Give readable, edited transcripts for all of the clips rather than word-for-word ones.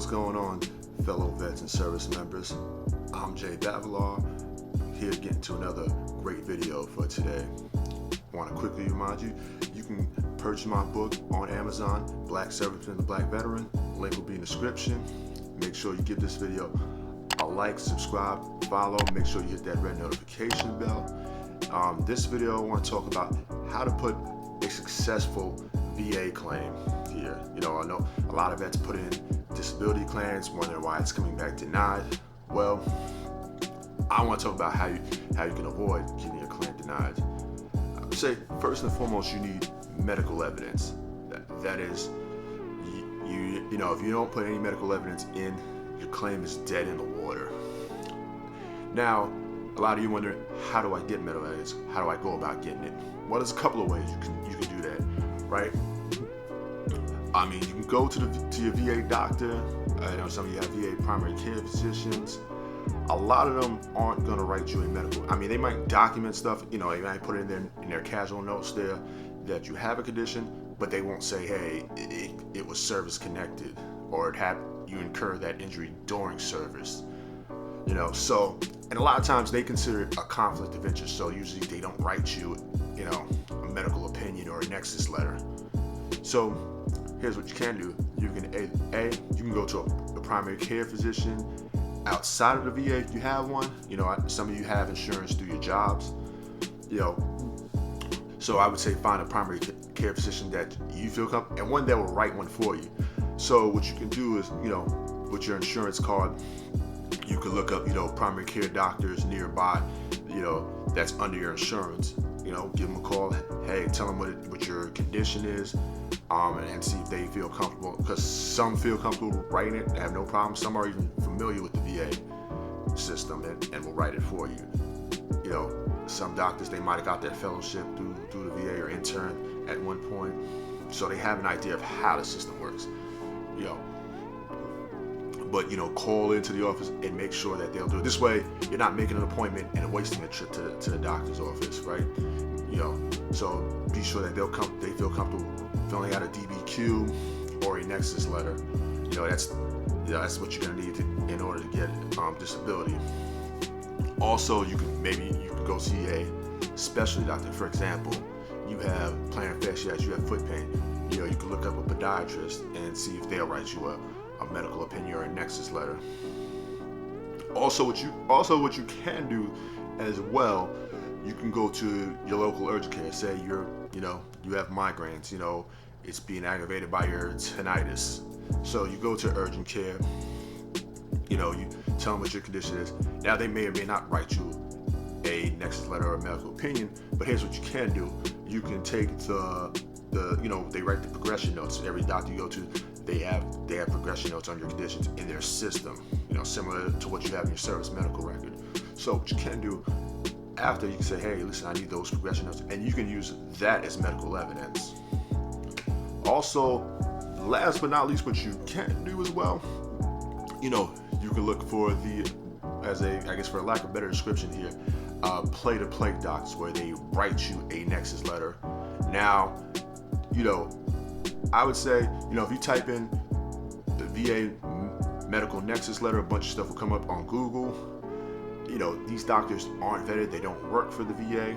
What's going on, fellow vets and service members? I'm Bavolar, here getting to another great video for today. I want to quickly remind you, you can purchase my book on Amazon, Black Serviceman and Black Veteran. Link will be in the description. Make sure you give this video a like, subscribe, follow. Make sure you hit that red notification bell. This video I want to talk about how to put a successful VA claim here. I know a lot of vets put in disability claims, wondering why it's coming back denied. Well, I want to talk about how you can avoid getting your claim denied. I would say first and foremost, you need medical evidence. That is, if you don't put any medical evidence in, your claim is dead in the water. Now, a lot of you wonder, how do I get medical evidence? How do I go about getting it? Well, there's a couple of ways you can do that, right? I mean, you can go to your VA doctor. I know some of you have VA primary care physicians. A lot of them aren't going to write you a medical. I mean, they might document stuff. They might put it in their casual notes there that you have a condition, but they won't say, hey, it was service connected, or you incurred that injury during service. So, and a lot of times they consider it a conflict of interest. So usually they don't write you, a medical opinion or a nexus letter. So here's what you can do. You can go to a primary care physician outside of the VA if you have one. Some of you have insurance through your jobs. So I would say find a primary care physician that you feel comfortable, and one that will write one for you. So what you can do is, with your insurance card, you can look up, primary care doctors nearby, that's under your insurance. Give them a call. Hey, tell them what your condition is, and see if they feel comfortable. Because some feel comfortable writing it, have no problem. Some are even familiar with the VA system and will write it for you. Some doctors, they might have got their fellowship through the VA or intern at one point, so they have an idea of how the system works. But call into the office and make sure that they'll do it. This way, you're not making an appointment and wasting a trip to the doctor's office, right? So be sure that they feel comfortable filling out a DBQ or a nexus letter. That's what you're gonna need in order to get disability. Also, you can go see a specialty doctor. For example, you have plantar fasciitis, you have foot pain. You can look up a podiatrist and see if they'll write you a medical opinion or a nexus letter. Also, what you can do as well, you can go to your local urgent care. Say you have migraines, it's being aggravated by your tinnitus. So you go to urgent care, you tell them what your condition is. Now they may or may not write you a nexus letter or a medical opinion, but here's what you can do. You can take they write the progression notes. Every doctor you go to, they have progression notes on your conditions in their system, similar to what you have in your service medical record. So what you can do after, you can say, hey, listen, I need those progression notes, and you can use that as medical evidence. Also, last but not least, what you can do as well, you can look for for lack of better description here, play-to-play docs where they write you a nexus letter. Now, I would say, if you type in the VA medical nexus letter, a bunch of stuff will come up on Google. These doctors aren't vetted. They don't work for the VA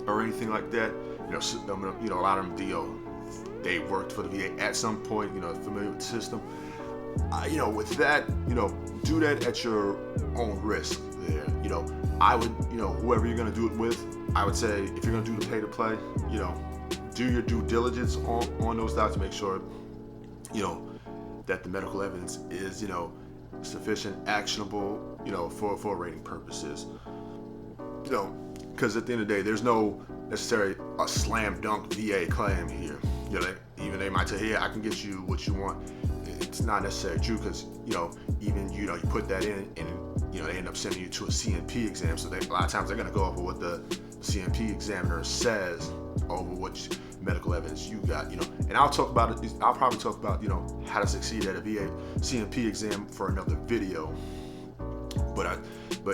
or anything like that. A lot of them, they worked for the VA at some point, familiar with the system. With that, do that at your own risk there. I would, whoever you're going to do it with, I would say if you're going to do the pay to play, do your due diligence on those docs. Make sure, that the medical evidence is, sufficient, actionable, for rating purposes. Because at the end of the day, there's no necessarily a slam dunk VA claim here. Even they might say, hey, I can get you what you want. It's not necessarily true, because even you put that in, and they end up sending you to a CNP exam. So a lot of times they're going to go over what the CNP examiner says over what medical evidence you got. And I'll probably talk about how to succeed at a VA CNP exam for another video. But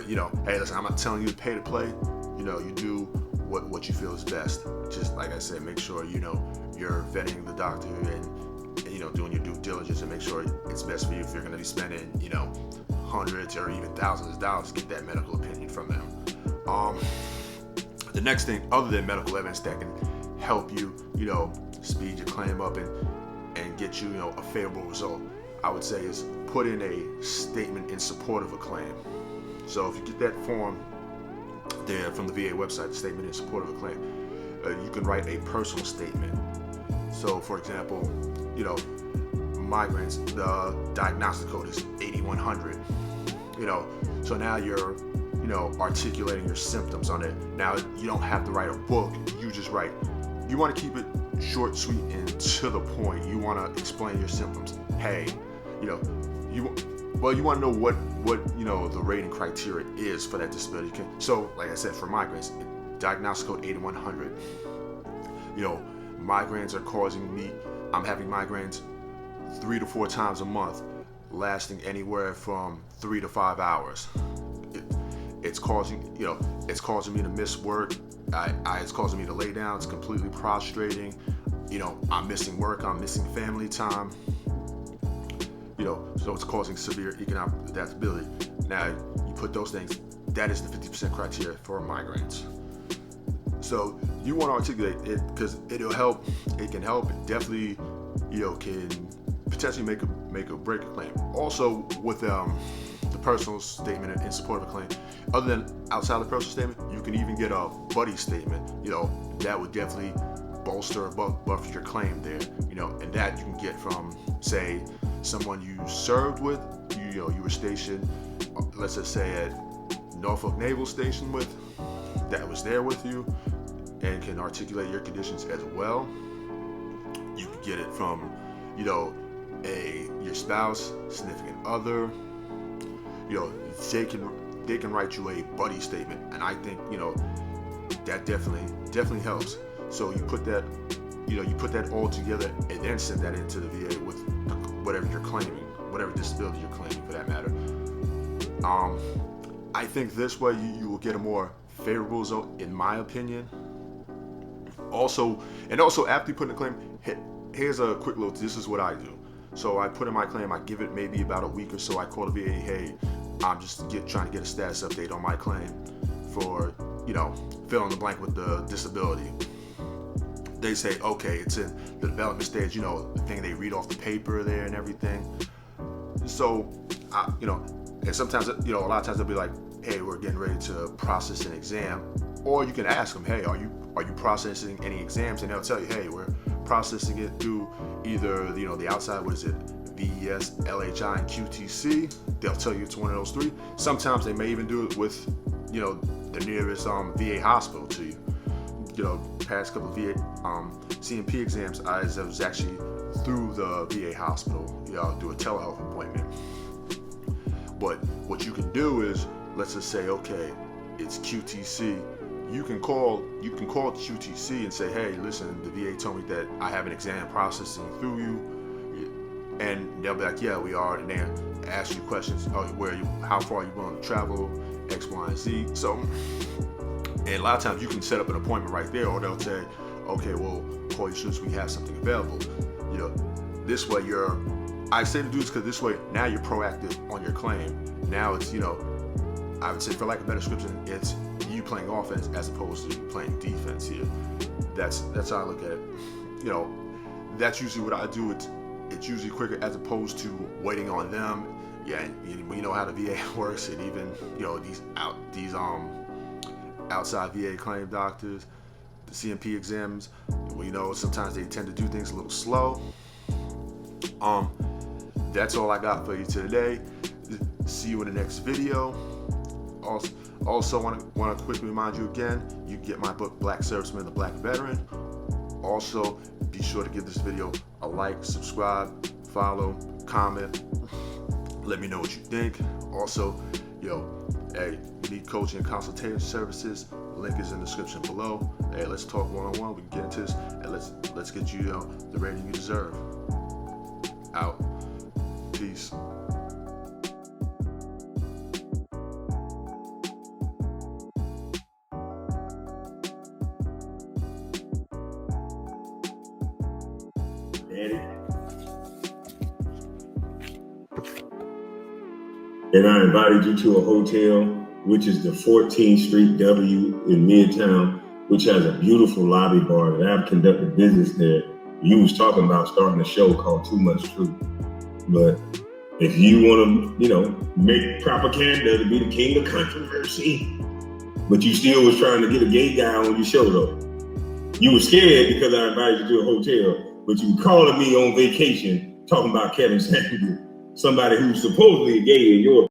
hey, listen, I'm not telling you to pay to play. You do what you feel is best. Just like I said, make sure you're vetting the doctor and doing your due diligence and make sure it's best for you if you're going to be spending, hundreds or even thousands of dollars to get that medical opinion from them. The next thing, other than medical evidence that can help you, speed your claim up and get you, a favorable result, I would say is put in a statement in support of a claim. So if you get that form there from the VA website, the statement in support of a claim, you can write a personal statement. So for example, migraines, the diagnostic code is 8100. So now you're, articulating your symptoms on it. Now you don't have to write a book. You just write. You want to keep it short, sweet, and to the point. You want to explain your symptoms. Hey, you want to know what the rating criteria is for that disability. So, like I said, for migraines, diagnostic code 8100. Migraines are causing me. I'm having migraines 3 to 4 times a month, lasting anywhere from 3 to 5 hours. It's causing me to miss work. It's causing me to lay down. It's completely prostrating. I'm missing work. I'm missing family time. So it's causing severe economic adaptability. Now, you put those things, that is the 50% criteria for migraines. So you want to articulate it because it'll help. It can help. It definitely, can potentially make or break a claim. Also, with the personal statement in support of a claim, other than outside the personal statement, you can even get a buddy statement. That would definitely bolster or buffer your claim there. And that you can get from, say, someone you served with. You were stationed, let's just say at Norfolk Naval Station with, that was there with you and can articulate your conditions as well. You can get it from, your spouse, significant other. They can write you a buddy statement, and I think that definitely helps. So you put that all together and then send that into the VA with whatever you're claiming, whatever disability you're claiming for that matter. I think this way you will get a more favorable result, in my opinion. Also after you put in a claim, here's a quick little. This is what I do. So I put in my claim. I give it maybe about a week or so. I call the VA. Hey, I'm just trying to get a status update on my claim for fill in the blank with the disability. They say, okay, it's in the development stage. The thing they read off the paper there and everything. So, and sometimes, a lot of times they'll be like, hey, we're getting ready to process an exam. Or you can ask them, hey, are you processing any exams? And they'll tell you, hey, we're processing it through either, the outside, what is it, VES, LHI, and QTC. They'll tell you it's one of those 3. Sometimes they may even do it with, the nearest VA hospital to you. Past couple of VA CMP exams, I was actually through the VA hospital, do a telehealth appointment. But what you can do is, let's just say, okay, it's QTC. You can call QTC and say, hey, listen, the VA told me that I have an exam processing through you, and they'll be like, yeah, we are, and they ask you questions, how far are you willing to travel, X, Y, and Z. So, and a lot of times you can set up an appointment right there, or they'll say, okay, we'll call you as soon as we have something available. This way I say to do this because this way now you're proactive on your claim. Now it's, I would say, for lack of a better description, it's you playing offense as opposed to playing defense here. That's how I look at it. That's usually what I do. It's usually quicker as opposed to waiting on them. Yeah, and you know how the VA works, and even these outside VA claim doctors, the CMP exams. Sometimes they tend to do things a little slow. That's all I got for you today. See you in the next video. Also want to quickly remind you again, you can get my book, Black Serviceman, the Black Veteran. Also, be sure to give this video a like, subscribe, follow, comment. Let me know what you think. Also, hey, you need coaching and consultation services, link is in the description below. Hey, let's talk one-on-one. We can get into this, and let's get you the rating you deserve. Out. Peace. Ready? and I invited you to a hotel, which is the 14th Street W in Midtown, which has a beautiful lobby bar that I've conducted business there. You was talking about starting a show called Too Much Truth. But if you want to, make propaganda to be the king of controversy, but you still was trying to get a gay guy on your show though. You were scared because I invited you to a hotel, but you were calling me on vacation talking about Kevin Samuel, somebody who's supposedly gay in your